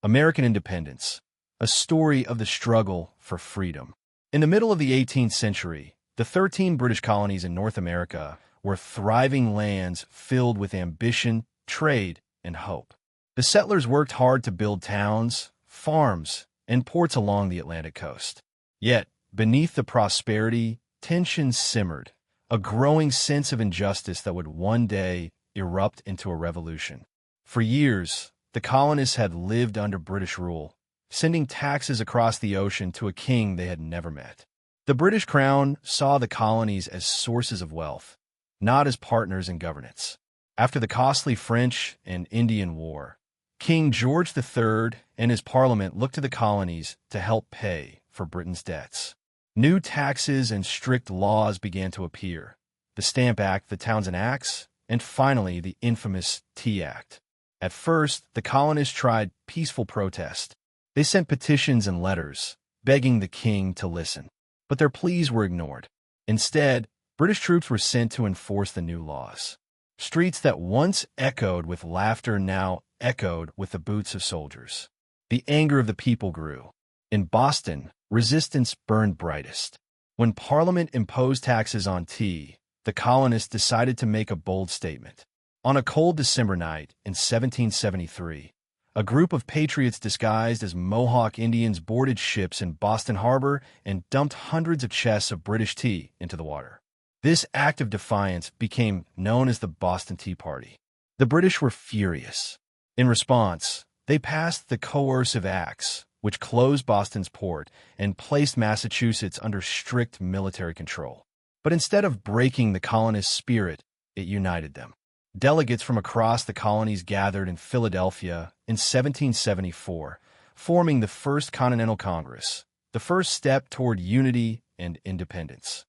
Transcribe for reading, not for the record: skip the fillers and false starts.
American independence, a story of the struggle for freedom. In the middle of the 18th century, the 13 British colonies in North America were thriving lands filled with ambition, trade, and hope. The settlers worked hard to build towns, farms, and ports along the Atlantic coast. Yet, beneath the prosperity, tensions simmered, a growing sense of injustice that would one day erupt into a revolution. For years, the colonists had lived under British rule, sending taxes across the ocean to a king they had never met. The British Crown saw the colonies as sources of wealth, not as partners in governance. After the costly French and Indian War, King George III and his parliament looked to the colonies to help pay for Britain's debts. New taxes and strict laws began to appear: the Stamp Act, the Townshend Acts, and finally the infamous Tea Act. At first, the colonists tried peaceful protest. They sent petitions and letters, begging the king to listen. But their pleas were ignored. Instead, British troops were sent to enforce the new laws. Streets that once echoed with laughter now echoed with the boots of soldiers. The anger of the people grew. In Boston, resistance burned brightest. When Parliament imposed taxes on tea, the colonists decided to make a bold statement. On a cold December night in 1773, a group of patriots disguised as Mohawk Indians boarded ships in Boston Harbor and dumped hundreds of chests of British tea into the water. This act of defiance became known as the Boston Tea Party. The British were furious. In response, they passed the Coercive Acts, which closed Boston's port and placed Massachusetts under strict military control. But instead of breaking the colonists' spirit, it united them. Delegates from across the colonies gathered in Philadelphia in 1774, forming the First Continental Congress, the first step toward unity and independence.